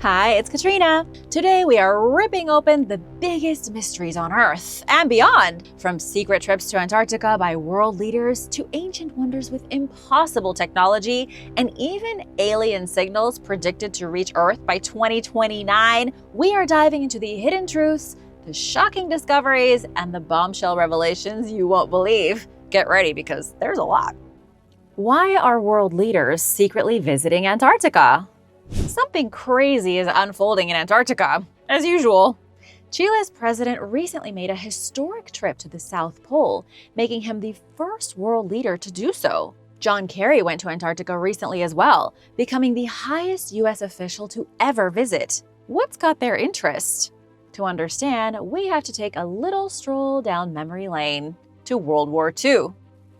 Hi, it's Katrina. Today we are ripping open the biggest mysteries on Earth and beyond, from secret trips to Antarctica by world leaders to ancient wonders with impossible technology and even alien signals predicted to reach Earth by 2029. We are diving into the hidden truths, the shocking discoveries, and the bombshell revelations you won't believe. Get ready because there's a lot. Why are world leaders secretly visiting Antarctica? Something crazy is unfolding in Antarctica, as usual. Chile's president recently made a historic trip to the South Pole, making him the first world leader to do so. John Kerry went to Antarctica recently as well, becoming the highest U.S. official to ever visit. What's got their interest? To understand, we have to take a little stroll down memory lane to World War II.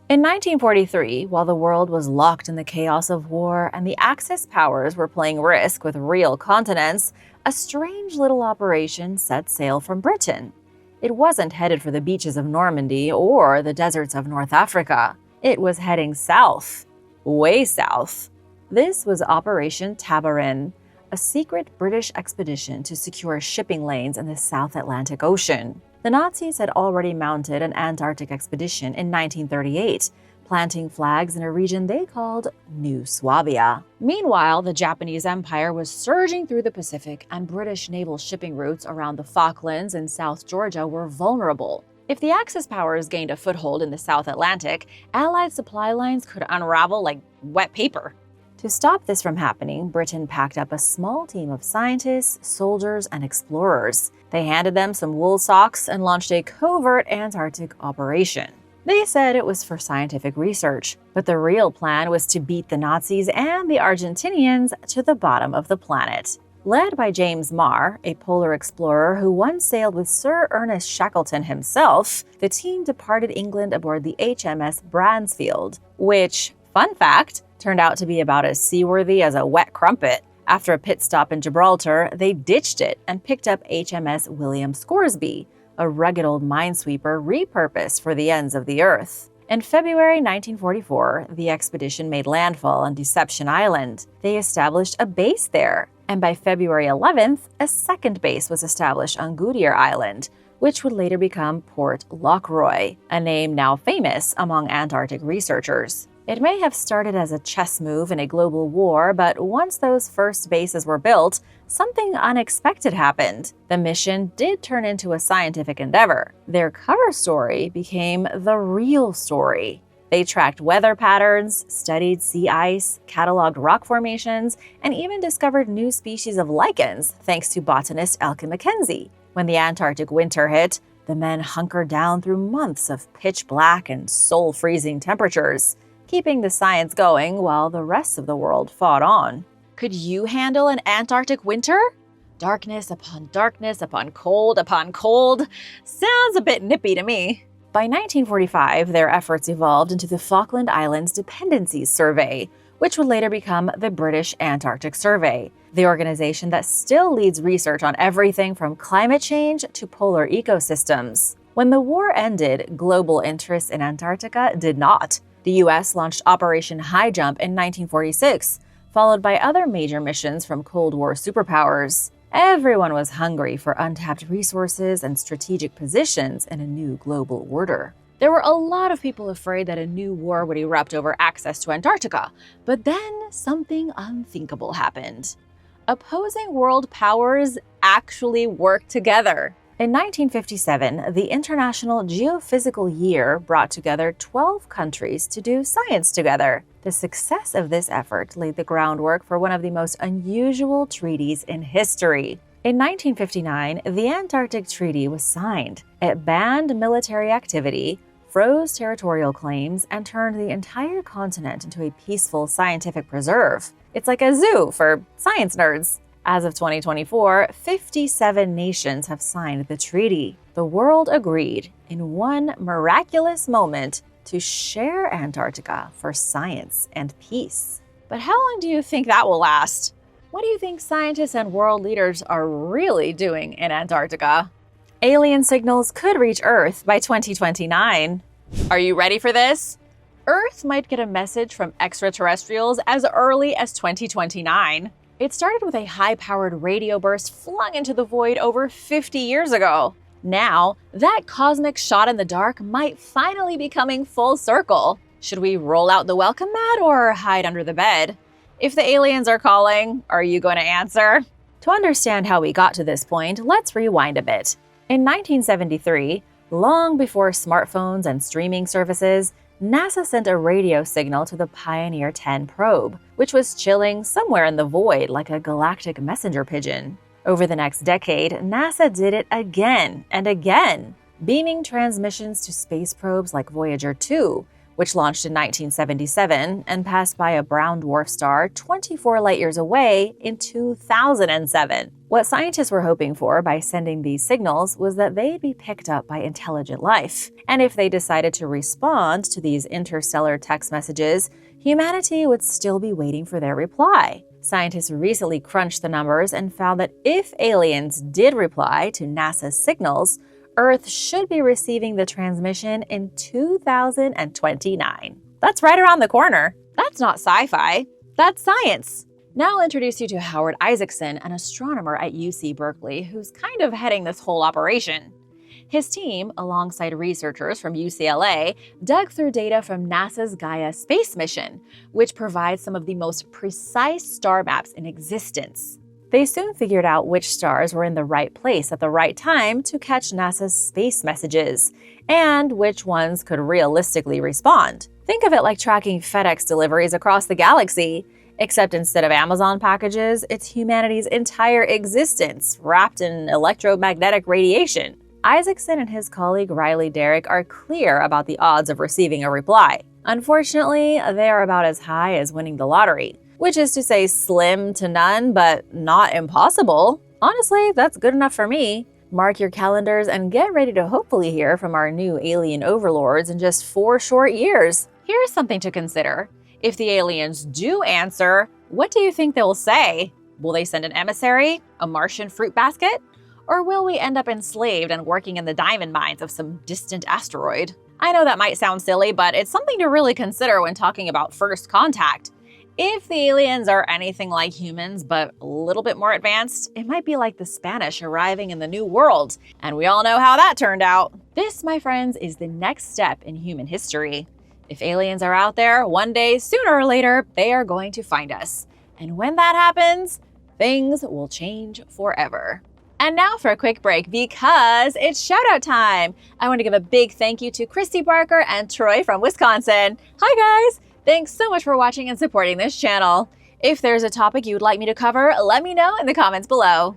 In 1943, while the world was locked in the chaos of war and the Axis powers were playing Risk with real continents, a strange little operation set sail from Britain. It wasn't headed for the beaches of Normandy or the deserts of North Africa. It was heading south, way south. This was Operation Tabarin, a secret British expedition to secure shipping lanes in the South Atlantic Ocean. The Nazis had already mounted an Antarctic expedition in 1938, planting flags in a region they called New Swabia. Meanwhile, the Japanese Empire was surging through the Pacific, and British naval shipping routes around the Falklands and South Georgia were vulnerable. If the Axis powers gained a foothold in the South Atlantic, Allied supply lines could unravel like wet paper. To stop this from happening, Britain packed up a small team of scientists, soldiers, and explorers. They handed them some wool socks and launched a covert Antarctic operation. They said it was for scientific research, but the real plan was to beat the Nazis and the Argentinians to the bottom of the planet. Led by James Marr, a polar explorer who once sailed with Sir Ernest Shackleton himself, the team departed England aboard the HMS Bransfield, which, fun fact, turned out to be about as seaworthy as a wet crumpet. After a pit stop in Gibraltar, they ditched it and picked up HMS William Scoresby, a rugged old minesweeper repurposed for the ends of the Earth. In February 1944, the expedition made landfall on Deception Island. They established a base there, and by February 11th, a second base was established on Goodyear Island, which would later become Port Lockroy, a name now famous among Antarctic researchers. It may have started as a chess move in a global war, but once those first bases were built, something unexpected happened. The mission did turn into a scientific endeavor. Their cover story became the real story. They tracked weather patterns, studied sea ice, cataloged rock formations, and even discovered new species of lichens thanks to botanist Elkin Mackenzie. When the Antarctic winter hit, the men hunkered down through months of pitch black and soul-freezing temperatures, keeping the science going while the rest of the world fought on. Could you handle an Antarctic winter? Darkness upon cold upon cold. Sounds a bit nippy to me. By 1945, their efforts evolved into the Falkland Islands Dependencies Survey, which would later become the British Antarctic Survey, the organization that still leads research on everything from climate change to polar ecosystems. When the war ended, global interest in Antarctica did not. The U.S. launched Operation High Jump in 1946, followed by other major missions from Cold War superpowers. Everyone was hungry for untapped resources and strategic positions in a new global order. There were a lot of people afraid that a new war would erupt over access to Antarctica, but then something unthinkable happened. Opposing world powers actually worked together. In 1957, the International Geophysical Year brought together 12 countries to do science together. The success of this effort laid the groundwork for one of the most unusual treaties in history. In 1959, the Antarctic Treaty was signed. It banned military activity, froze territorial claims, and turned the entire continent into a peaceful scientific preserve. It's like a zoo for science nerds. As of 2024, 57 nations have signed the treaty. The world agreed, in one miraculous moment, to share Antarctica for science and peace. But how long do you think that will last? What do you think scientists and world leaders are really doing in Antarctica? Alien signals could reach Earth by 2029. Are you ready for this? Earth might get a message from extraterrestrials as early as 2029. It started with a high-powered radio burst flung into the void over 50 years ago. Now, that cosmic shot in the dark might finally be coming full circle. Should we roll out the welcome mat or hide under the bed? If the aliens are calling, are you going to answer? To understand how we got to this point, let's rewind a bit. In 1973, long before smartphones and streaming services, NASA sent a radio signal to the Pioneer 10 probe, which was chilling somewhere in the void like a galactic messenger pigeon. Over the next decade, NASA did it again and again, beaming transmissions to space probes like Voyager 2, which launched in 1977 and passed by a brown dwarf star 24 light-years away in 2007. What scientists were hoping for by sending these signals was that they'd be picked up by intelligent life. And if they decided to respond to these interstellar text messages, humanity would still be waiting for their reply. Scientists recently crunched the numbers and found that if aliens did reply to NASA's signals, Earth should be receiving the transmission in 2029. That's right around the corner. That's not sci-fi, that's science. Now I'll introduce you to Howard Isaacson, an astronomer at UC Berkeley, who's kind of heading this whole operation. His team, alongside researchers from UCLA, dug through data from NASA's Gaia space mission, which provides some of the most precise star maps in existence. They soon figured out which stars were in the right place at the right time to catch NASA's space messages, and which ones could realistically respond. Think of it like tracking FedEx deliveries across the galaxy, except instead of Amazon packages, it's humanity's entire existence wrapped in electromagnetic radiation. Isaacson and his colleague Riley Derrick are clear about the odds of receiving a reply. Unfortunately, they are about as high as winning the lottery, which is to say slim to none, but not impossible. Honestly, that's good enough for me. Mark your calendars and get ready to hopefully hear from our new alien overlords in just 4 short years. Here's something to consider. If the aliens do answer, what do you think they'll say? Will they send an emissary? A Martian fruit basket? Or will we end up enslaved and working in the diamond mines of some distant asteroid? I know that might sound silly, but it's something to really consider when talking about first contact. If the aliens are anything like humans, but a little bit more advanced, it might be like the Spanish arriving in the New World, and we all know how that turned out. This, my friends, is the next step in human history. If aliens are out there, one day, sooner or later, they are going to find us. And when that happens, things will change forever. And now for a quick break because it's shout-out time. I want to give a big thank you to Christy Barker and Troy from Wisconsin. Hi guys! Thanks so much for watching and supporting this channel. If there's a topic you'd like me to cover, let me know in the comments below.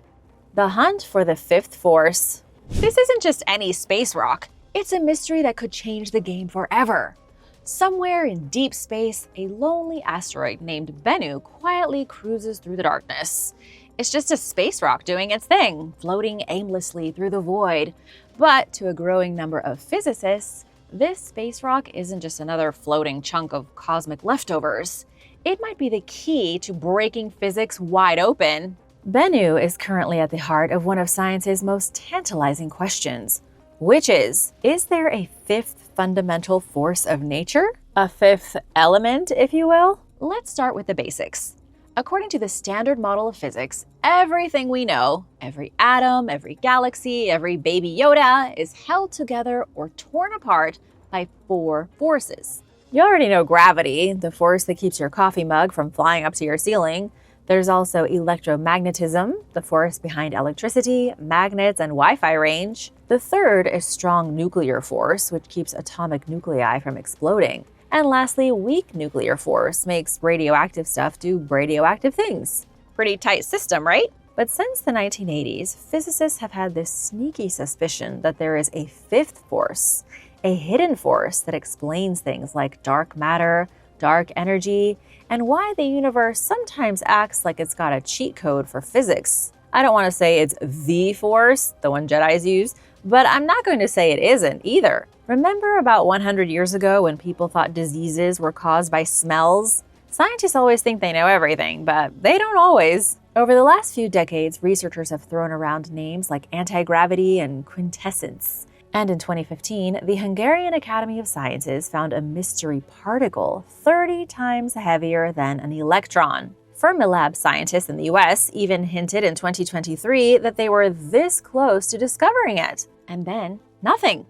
The hunt for the fifth force. This isn't just any space rock. It's a mystery that could change the game forever. Somewhere in deep space, a lonely asteroid named Bennu quietly cruises through the darkness. It's just a space rock doing its thing, floating aimlessly through the void. But to a growing number of physicists, this space rock isn't just another floating chunk of cosmic leftovers. It might be the key to breaking physics wide open. Bennu is currently at the heart of one of science's most tantalizing questions, which is there a fifth fundamental force of nature? A fifth element, if you will? Let's start with the basics. According to the standard model of physics, everything we know, every atom, every galaxy, every baby Yoda, is held together or torn apart by 4 forces. You already know gravity, the force that keeps your coffee mug from flying up to your ceiling. There's also electromagnetism, the force behind electricity, magnets, and Wi-Fi range. The third is strong nuclear force, which keeps atomic nuclei from exploding. And lastly, weak nuclear force makes radioactive stuff do radioactive things. Pretty tight system, right? But since the 1980s, physicists have had this sneaky suspicion that there is a fifth force, a hidden force that explains things like dark matter, dark energy, and why the universe sometimes acts like it's got a cheat code for physics. I don't want to say it's the force, the one Jedis use, but I'm not going to say it isn't either. Remember about 100 years ago when people thought diseases were caused by smells? Scientists always think they know everything, but they don't always. Over the last few decades, researchers have thrown around names like anti-gravity and quintessence. And in 2015, the Hungarian Academy of Sciences found a mystery particle 30 times heavier than an electron. Fermilab scientists in the US even hinted in 2023 that they were this close to discovering it. And then, nothing.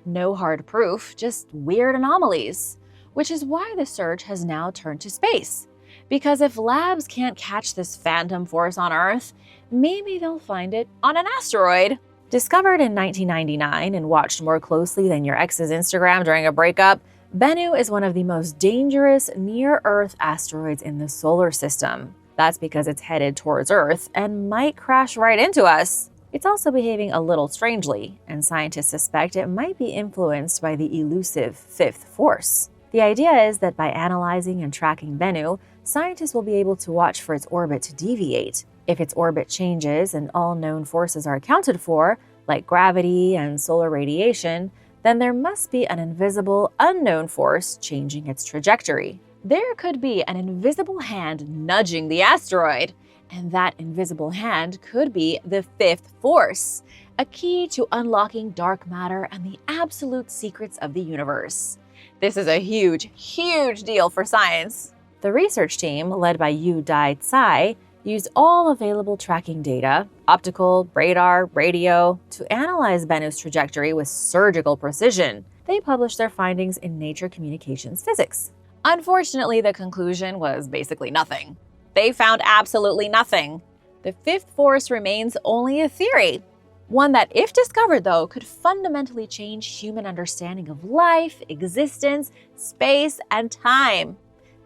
No hard proof, just weird anomalies. Which is why the search has now turned to space. Because if labs can't catch this phantom force on Earth, maybe they'll find it on an asteroid. Discovered in 1999 and watched more closely than your ex's Instagram during a breakup, Bennu is one of the most dangerous near-Earth asteroids in the solar system. That's because it's headed towards Earth and might crash right into us. It's also behaving a little strangely, and scientists suspect it might be influenced by the elusive fifth force. The idea is that by analyzing and tracking Bennu, scientists will be able to watch for its orbit to deviate. If its orbit changes and all known forces are accounted for, like gravity and solar radiation, then there must be an invisible, unknown force changing its trajectory. There could be an invisible hand nudging the asteroid, and that invisible hand could be the fifth force, a key to unlocking dark matter and the absolute secrets of the universe. This is a huge, huge deal for science. The research team, led by Yu Dai Tsai, used all available tracking data, optical, radar, radio, to analyze Bennu's trajectory with surgical precision. They published their findings in Nature Communications Physics. Unfortunately, the conclusion was basically nothing. They found absolutely nothing. The fifth force remains only a theory. One that, if discovered though, could fundamentally change human understanding of life, existence, space, and time.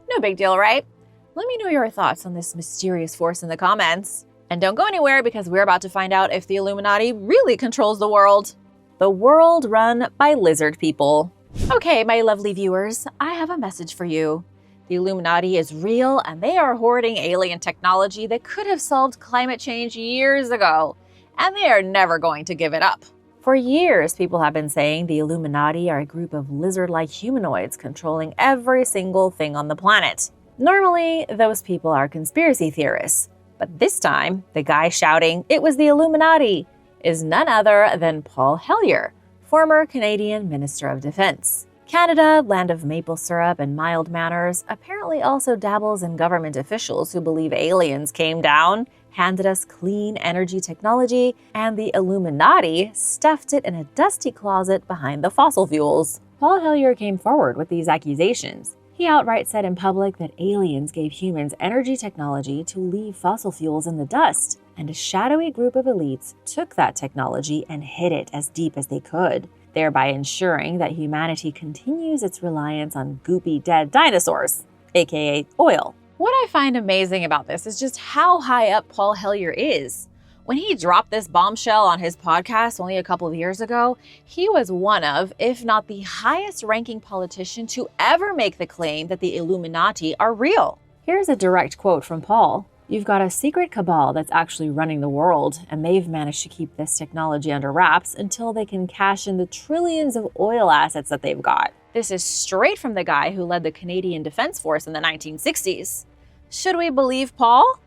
No big deal, right? Let me know your thoughts on this mysterious force in the comments. And don't go anywhere because we're about to find out if the Illuminati really controls the world. The world run by lizard people. Okay, my lovely viewers, I have a message for you. The Illuminati is real and they are hoarding alien technology that could have solved climate change years ago. And they are never going to give it up. For years, people have been saying the Illuminati are a group of lizard-like humanoids controlling every single thing on the planet. Normally, those people are conspiracy theorists. But this time, the guy shouting, "It was the Illuminati," is none other than Paul Hellyer, former Canadian Minister of Defense. Canada, land of maple syrup and mild manners, apparently also dabbles in government officials who believe aliens came down, handed us clean energy technology, and the Illuminati stuffed it in a dusty closet behind the fossil fuels. Paul Hellyer came forward with these accusations. He outright said in public that aliens gave humans energy technology to leave fossil fuels in the dust, and a shadowy group of elites took that technology and hid it as deep as they could, thereby ensuring that humanity continues its reliance on goopy dead dinosaurs, aka oil. What I find amazing about this is just how high up Paul Hellyer is. When he dropped this bombshell on his podcast only a couple of years ago, he was one of, if not the highest-ranking politician to ever make the claim that the Illuminati are real. Here's a direct quote from Paul. "You've got a secret cabal that's actually running the world, and they've managed to keep this technology under wraps until they can cash in the trillions of oil assets that they've got." This is straight from the guy who led the Canadian Defense Force in the 1960s. Should we believe Paul?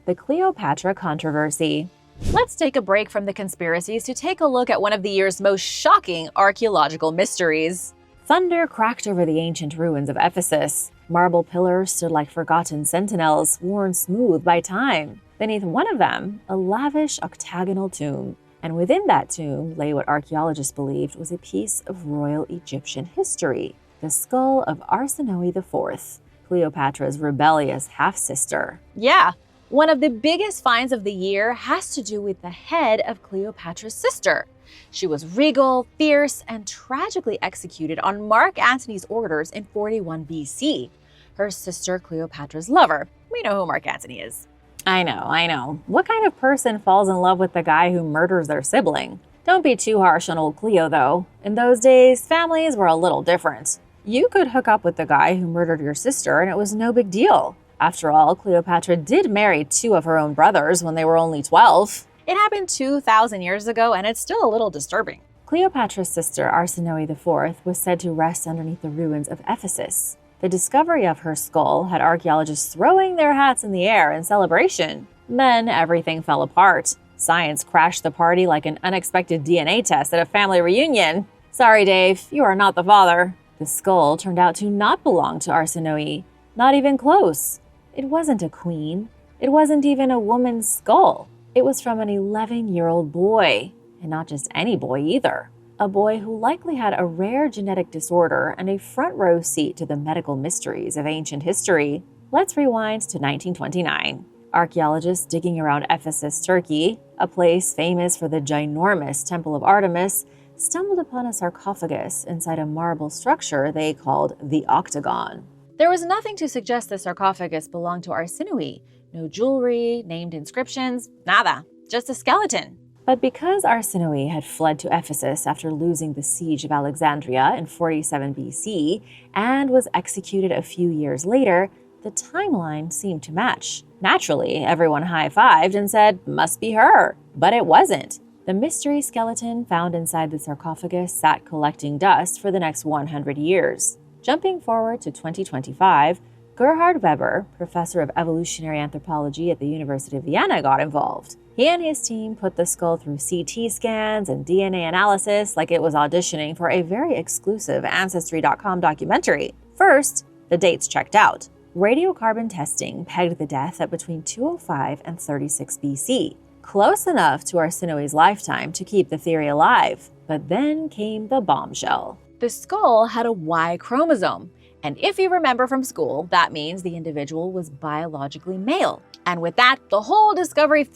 The Cleopatra Controversy. Let's take a break from the conspiracies to take a look at one of the year's most shocking archaeological mysteries. Thunder cracked over the ancient ruins of Ephesus. Marble pillars stood like forgotten sentinels, worn smooth by time. Beneath one of them, a lavish octagonal tomb. And within that tomb lay what archaeologists believed was a piece of royal Egyptian history, the skull of Arsinoe IV, Cleopatra's rebellious half-sister. Yeah, one of the biggest finds of the year has to do with the head of Cleopatra's sister. She was regal, fierce, and tragically executed on Mark Antony's orders in 41 BC. Her sister, Cleopatra's lover. We know who Mark Antony is. I know. What kind of person falls in love with the guy who murders their sibling? Don't be too harsh on old Cleo, though. In those days, families were a little different. You could hook up with the guy who murdered your sister and it was no big deal. After all, Cleopatra did marry 2 of her own brothers when they were only 12. It happened 2,000 years ago and it's still a little disturbing. Cleopatra's sister, Arsinoe IV, was said to rest underneath the ruins of Ephesus. The discovery of her skull had archaeologists throwing their hats in the air in celebration. Then everything fell apart. Science crashed the party like an unexpected DNA test at a family reunion. Sorry, Dave, you are not the father. The skull turned out to not belong to Arsinoe. Not even close. It wasn't a queen. It wasn't even a woman's skull. It was from an 11-year-old boy. And not just any boy either. A boy who likely had a rare genetic disorder and a front row seat to the medical mysteries of ancient history. Let's rewind to 1929. Archaeologists digging around Ephesus, Turkey, a place famous for the ginormous Temple of Artemis, stumbled upon a sarcophagus inside a marble structure they called the Octagon. There was nothing to suggest the sarcophagus belonged to Arsinoe. No jewelry, named inscriptions, nada, just a skeleton. But because Arsinoe had fled to Ephesus after losing the siege of Alexandria in 47 BC and was executed a few years later, the timeline seemed to match. Naturally, everyone high-fived and said, must be her. But it wasn't. The mystery skeleton found inside the sarcophagus sat collecting dust for the next 100 years. Jumping forward to 2025, Gerhard Weber, professor of evolutionary anthropology at the University of Vienna, got involved. He and his team put the skull through CT scans and DNA analysis like it was auditioning for a very exclusive Ancestry.com documentary. First, the dates checked out. Radiocarbon testing pegged the death at between 205 and 36 BC, close enough to Arsinoe's lifetime to keep the theory alive. But then came the bombshell. The skull had a Y chromosome. And if you remember from school, that means the individual was biologically male. And with that, the whole discovery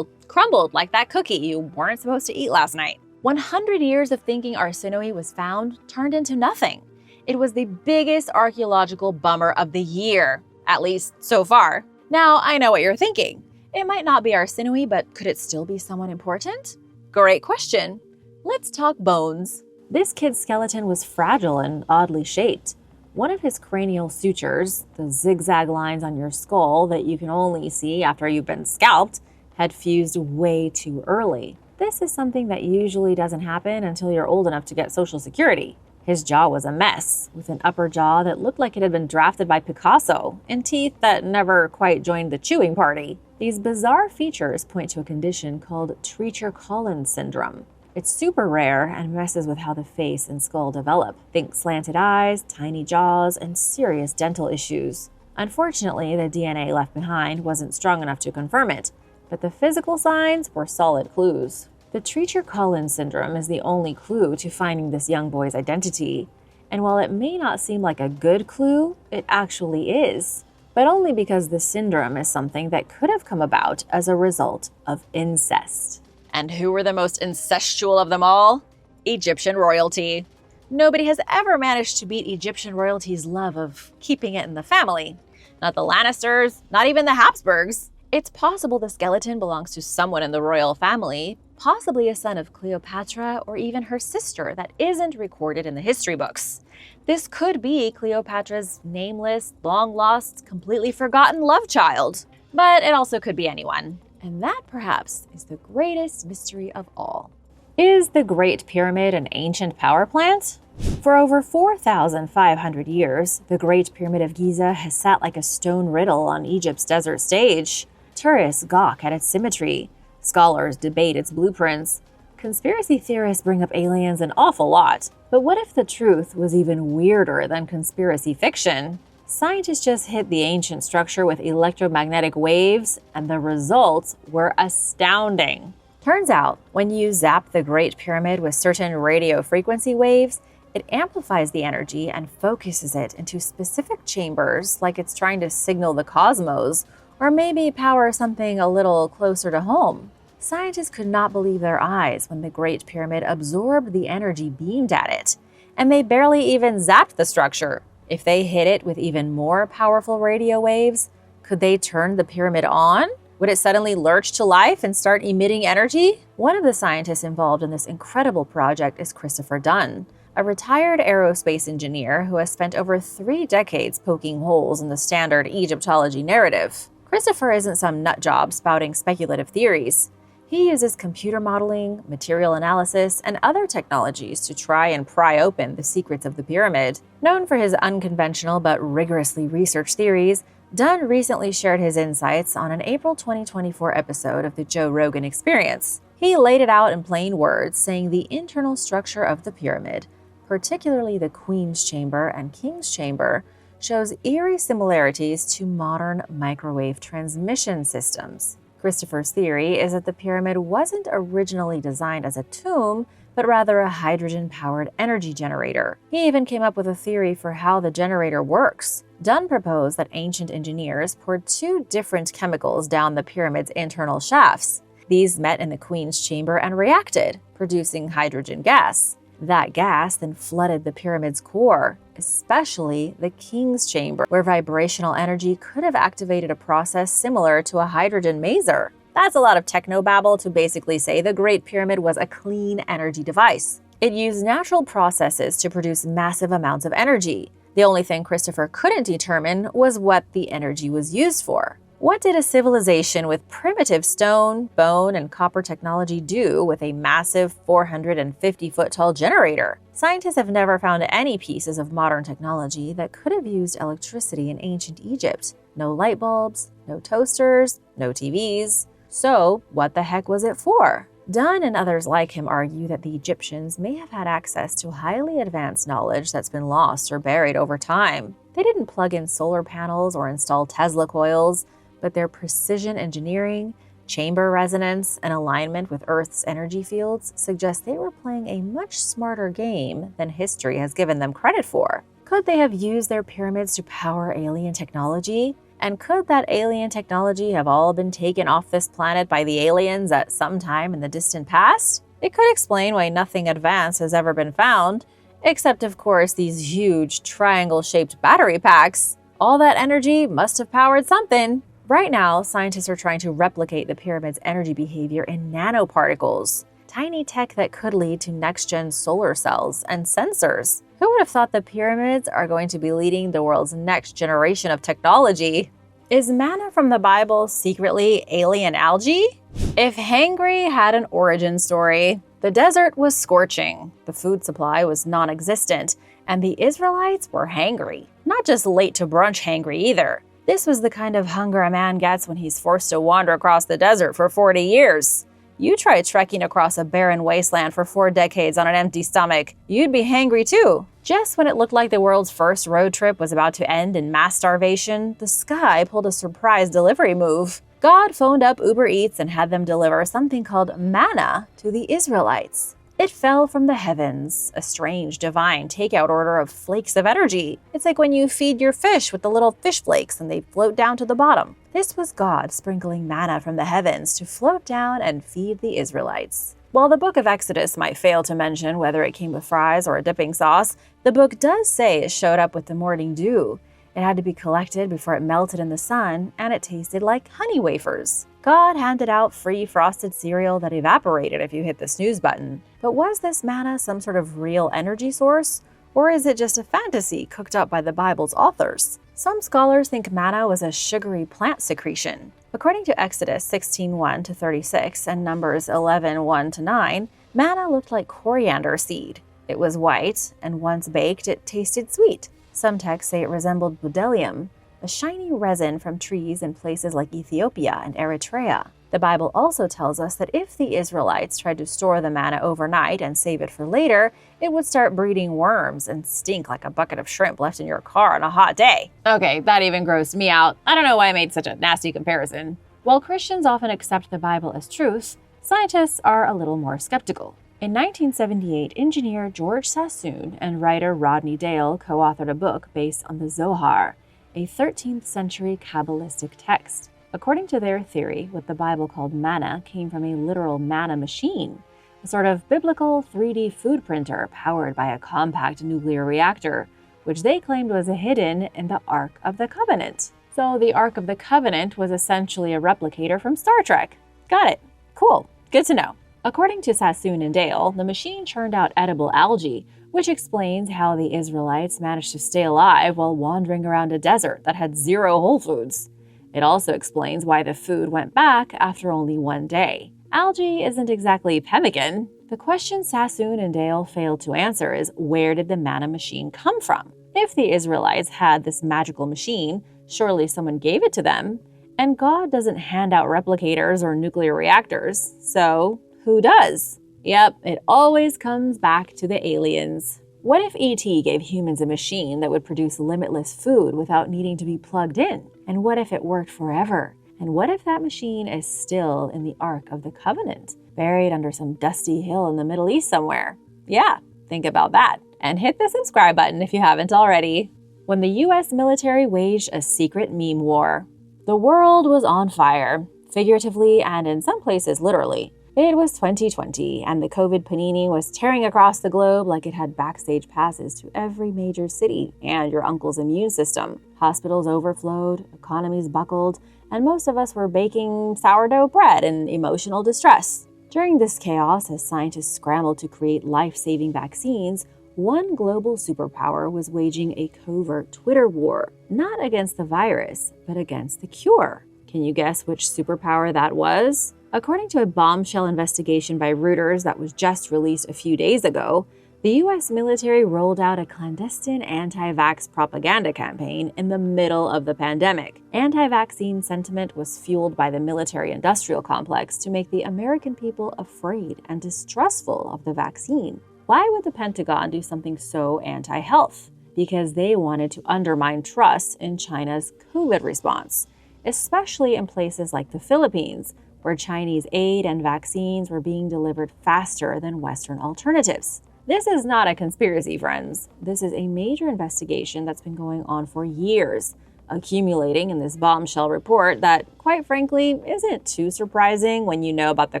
crumbled like that cookie you weren't supposed to eat last night. 100 years of thinking Arsinoe was found turned into nothing. It was the biggest archaeological bummer of the year, at least so far. Now, I know what you're thinking. It might not be Arsinoe, but could it still be someone important? Great question. Let's talk bones. This kid's skeleton was fragile and oddly shaped. One of his cranial sutures, the zigzag lines on your skull that you can only see after you've been scalped, had fused way too early. This is something that usually doesn't happen until you're old enough to get Social Security. His jaw was a mess, with an upper jaw that looked like it had been drafted by Picasso, and teeth that never quite joined the chewing party. These bizarre features point to a condition called Treacher-Collins syndrome. It's super rare and messes with how the face and skull develop. Think slanted eyes, tiny jaws, and serious dental issues. Unfortunately, the DNA left behind wasn't strong enough to confirm it, but the physical signs were solid clues. The Treacher-Collins syndrome is the only clue to finding this young boy's identity. And while it may not seem like a good clue, it actually is. But only because the syndrome is something that could have come about as a result of incest. And who were the most incestual of them all? Egyptian royalty. Nobody has ever managed to beat Egyptian royalty's love of keeping it in the family. Not the Lannisters, not even the Habsburgs. It's possible the skeleton belongs to someone in the royal family, possibly a son of Cleopatra or even her sister that isn't recorded in the history books. This could be Cleopatra's nameless, long-lost, completely forgotten love child. But it also could be anyone. And that, perhaps, is the greatest mystery of all. Is the Great Pyramid an ancient power plant? For over 4,500 years, the Great Pyramid of Giza has sat like a stone riddle on Egypt's desert stage. Tourists gawk at its symmetry. Scholars debate its blueprints. Conspiracy theorists bring up aliens an awful lot. But what if the truth was even weirder than conspiracy fiction? Scientists just hit the ancient structure with electromagnetic waves, and the results were astounding. Turns out, when you zap the Great Pyramid with certain radio frequency waves, it amplifies the energy and focuses it into specific chambers like it's trying to signal the cosmos, or maybe power something a little closer to home. Scientists could not believe their eyes when the Great Pyramid absorbed the energy beamed at it, and they barely even zapped the structure. If they hit it with even more powerful radio waves, could they turn the pyramid on? Would it suddenly lurch to life and start emitting energy? One of the scientists involved in this incredible project is Christopher Dunn, a retired aerospace engineer who has spent over 3 decades poking holes in the standard Egyptology narrative. Christopher isn't some nutjob spouting speculative theories. He uses computer modeling, material analysis, and other technologies to try and pry open the secrets of the pyramid. Known for his unconventional but rigorously researched theories, Dunn recently shared his insights on an April 2024 episode of the Joe Rogan Experience. He laid it out in plain words, saying the internal structure of the pyramid, particularly the Queen's Chamber and King's Chamber, shows eerie similarities to modern microwave transmission systems. Christopher's theory is that the pyramid wasn't originally designed as a tomb, but rather a hydrogen-powered energy generator. He even came up with a theory for how the generator works. Dunn proposed that ancient engineers poured two different chemicals down the pyramid's internal shafts. These met in the queen's chamber and reacted, producing hydrogen gas. That gas then flooded the pyramid's core, especially the king's chamber, where vibrational energy could have activated a process similar to a hydrogen maser. That's a lot of technobabble to basically say the Great Pyramid was a clean energy device. It used natural processes to produce massive amounts of energy. The only thing Christopher couldn't determine was what the energy was used for. What did a civilization with primitive stone, bone, and copper technology do with a massive 450-foot-tall generator? Scientists have never found any pieces of modern technology that could have used electricity in ancient Egypt. No light bulbs, no toasters, no TVs. So, what the heck was it for? Dunn and others like him argue that the Egyptians may have had access to highly advanced knowledge that's been lost or buried over time. They didn't plug in solar panels or install Tesla coils, but their precision engineering, chamber resonance, and alignment with Earth's energy fields suggest they were playing a much smarter game than history has given them credit for. Could they have used their pyramids to power alien technology? And could that alien technology have all been taken off this planet by the aliens at some time in the distant past? It could explain why nothing advanced has ever been found, except of course these huge triangle-shaped battery packs. All that energy must have powered something. Right now, scientists are trying to replicate the pyramid's energy behavior in nanoparticles, tiny tech that could lead to next-gen solar cells and sensors. Who would have thought the pyramids are going to be leading the world's next generation of technology? Is manna from the Bible secretly alien algae? If hangry had an origin story, the desert was scorching, the food supply was non-existent, and the Israelites were hangry. Not just late to brunch hangry either. This was the kind of hunger a man gets when he's forced to wander across the desert for 40 years. You try trekking across a barren wasteland for 4 decades on an empty stomach, you'd be hangry too. Just when it looked like the world's first road trip was about to end in mass starvation, the sky pulled a surprise delivery move. God phoned up Uber Eats and had them deliver something called manna to the Israelites. It fell from the heavens, a strange, divine takeout order of flakes of energy. It's like when you feed your fish with the little fish flakes and they float down to the bottom. This was God sprinkling manna from the heavens to float down and feed the Israelites. While the book of Exodus might fail to mention whether it came with fries or a dipping sauce, the book does say it showed up with the morning dew. It had to be collected before it melted in the sun, and it tasted like honey wafers. God handed out free frosted cereal that evaporated if you hit the snooze button. But was this manna some sort of real energy source? Or is it just a fantasy cooked up by the Bible's authors? Some scholars think manna was a sugary plant secretion. According to Exodus 16:1-36 and Numbers 11:1-9, manna looked like coriander seed. It was white, and once baked, it tasted sweet. Some texts say it resembled bdellium, a shiny resin from trees in places like Ethiopia and Eritrea. The Bible also tells us that if the Israelites tried to store the manna overnight and save it for later, it would start breeding worms and stink like a bucket of shrimp left in your car on a hot day. Okay, that even grossed me out. I don't know why I made such a nasty comparison. While Christians often accept the Bible as truth, scientists are a little more skeptical. In 1978, engineer George Sassoon and writer Rodney Dale co-authored a book based on the Zohar, a 13th century Kabbalistic text. According to their theory, what the Bible called manna came from a literal manna machine, a sort of biblical 3D food printer powered by a compact nuclear reactor, which they claimed was hidden in the Ark of the Covenant. So the Ark of the Covenant was essentially a replicator from Star Trek. Got it. Cool. Good to know. According to Sassoon and Dale, the machine churned out edible algae, which explains how the Israelites managed to stay alive while wandering around a desert that had 0 Whole Foods. It also explains why the food went back after only 1 day. Algae isn't exactly pemmican. The question Sassoon and Dale failed to answer is, where did the manna machine come from? If the Israelites had this magical machine, surely someone gave it to them. And God doesn't hand out replicators or nuclear reactors, so who does? Yep, it always comes back to the aliens. What if ET gave humans a machine that would produce limitless food without needing to be plugged in? And what if it worked forever? And what if that machine is still in the Ark of the Covenant, buried under some dusty hill in the Middle East somewhere? Yeah, think about that. And hit the subscribe button if you haven't already. When the US military waged a secret meme war, the world was on fire, figuratively and in some places literally. It was 2020, and the COVID panini was tearing across the globe like it had backstage passes to every major city and your uncle's immune system. Hospitals overflowed, economies buckled, and most of us were baking sourdough bread in emotional distress. During this chaos, as scientists scrambled to create life-saving vaccines, one global superpower was waging a covert Twitter war, not against the virus, but against the cure. Can you guess which superpower that was? According to a bombshell investigation by Reuters that was just released a few days ago, the US military rolled out a clandestine anti-vax propaganda campaign in the middle of the pandemic. Anti-vaccine sentiment was fueled by the military-industrial complex to make the American people afraid and distrustful of the vaccine. Why would the Pentagon do something so anti-health? Because they wanted to undermine trust in China's COVID response, especially in places like the Philippines, where Chinese aid and vaccines were being delivered faster than Western alternatives. This is not a conspiracy, friends. This is a major investigation that's been going on for years, accumulating in this bombshell report that, quite frankly, isn't too surprising when you know about the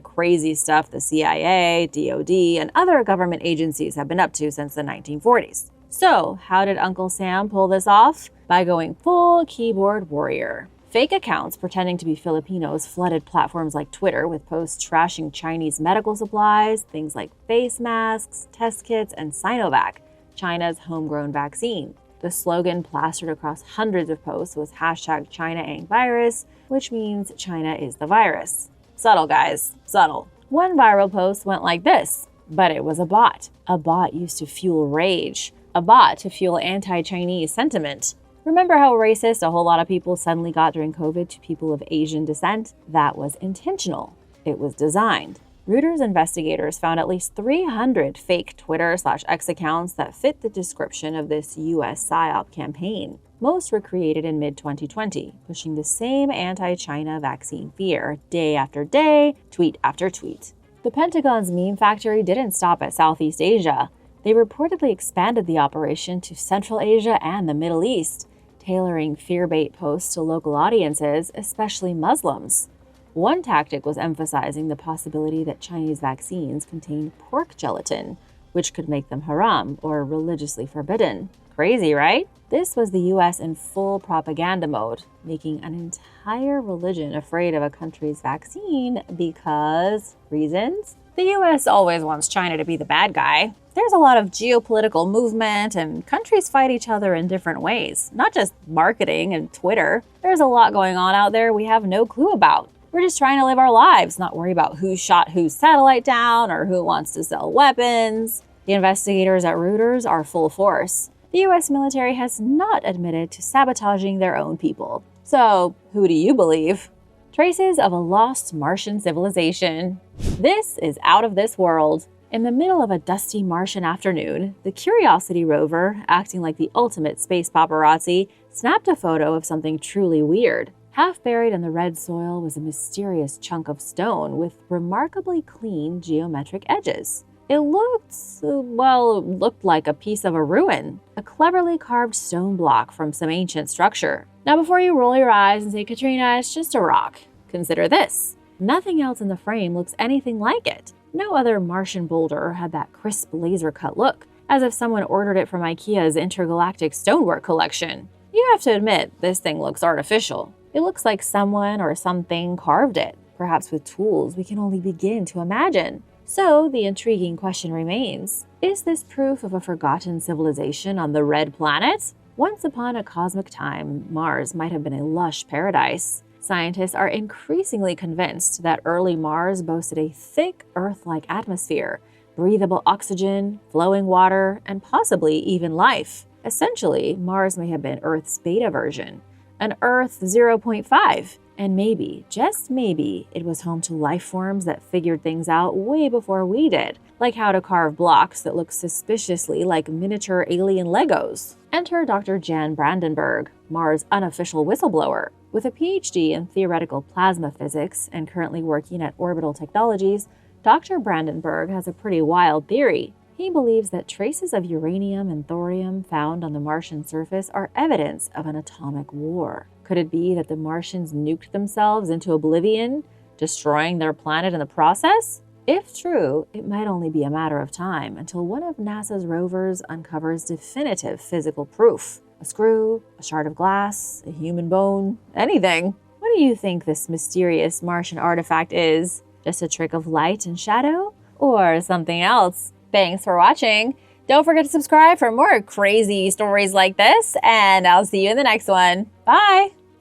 crazy stuff the CIA, DoD, and other government agencies have been up to since the 1940s. So, how did Uncle Sam pull this off? By going full keyboard warrior. Fake accounts pretending to be Filipinos flooded platforms like Twitter with posts trashing Chinese medical supplies, things like face masks, test kits, and Sinovac, China's homegrown vaccine. The slogan plastered across hundreds of posts was #ChinaAinsVirus, which means China is the virus. Subtle, guys, subtle. One viral post went like this, but it was a bot. A bot used to fuel rage. A bot to fuel anti-Chinese sentiment. Remember how racist a whole lot of people suddenly got during COVID to people of Asian descent? That was intentional. It was designed. Reuters investigators found at least 300 fake Twitter/X accounts that fit the description of this US PSYOP campaign. Most were created in mid-2020, pushing the same anti-China vaccine fear day after day, tweet after tweet. The Pentagon's meme factory didn't stop at Southeast Asia. They reportedly expanded the operation to Central Asia and the Middle East, tailoring fear-bait posts to local audiences, especially Muslims. One tactic was emphasizing the possibility that Chinese vaccines contain pork gelatin, which could make them haram or religiously forbidden. Crazy, right? This was the US in full propaganda mode, making an entire religion afraid of a country's vaccine because reasons? The US always wants China to be the bad guy. There's a lot of geopolitical movement and countries fight each other in different ways, not just marketing and Twitter. There's a lot going on out there we have no clue about. We're just trying to live our lives, not worry about who shot whose satellite down or who wants to sell weapons. The investigators at Reuters are full force. The US military has not admitted to sabotaging their own people. So, who do you believe? Traces of a lost Martian civilization. This is out of this world. In the middle of a dusty Martian afternoon, the Curiosity rover, acting like the ultimate space paparazzi, snapped a photo of something truly weird. Half buried in the red soil was a mysterious chunk of stone with remarkably clean geometric edges. It looked like a piece of a ruin, a cleverly carved stone block from some ancient structure. Now, before you roll your eyes and say, Katrina, it's just a rock, consider this. Nothing else in the frame looks anything like it. No other Martian boulder had that crisp laser-cut look, as if someone ordered it from IKEA's intergalactic stonework collection. You have to admit, this thing looks artificial. It looks like someone or something carved it, perhaps with tools we can only begin to imagine. So the intriguing question remains, is this proof of a forgotten civilization on the red planet? Once upon a cosmic time, Mars might have been a lush paradise. Scientists are increasingly convinced that early Mars boasted a thick Earth-like atmosphere, breathable oxygen, flowing water, and possibly even life. Essentially, Mars may have been Earth's beta version, an Earth 0.5. And maybe, just maybe, it was home to life forms that figured things out way before we did, like how to carve blocks that look suspiciously like miniature alien Legos. Enter Dr. Jan Brandenburg, Mars' unofficial whistleblower. With a PhD in theoretical plasma physics and currently working at Orbital Technologies, Dr. Brandenburg has a pretty wild theory. He believes that traces of uranium and thorium found on the Martian surface are evidence of an atomic war. Could it be that the Martians nuked themselves into oblivion, destroying their planet in the process? If true, it might only be a matter of time until one of NASA's rovers uncovers definitive physical proof. A screw, a shard of glass, a human bone, anything. What do you think this mysterious Martian artifact is? Just a trick of light and shadow? Or something else? Thanks for watching. Don't forget to subscribe for more crazy stories like this, and I'll see you in the next one. Bye!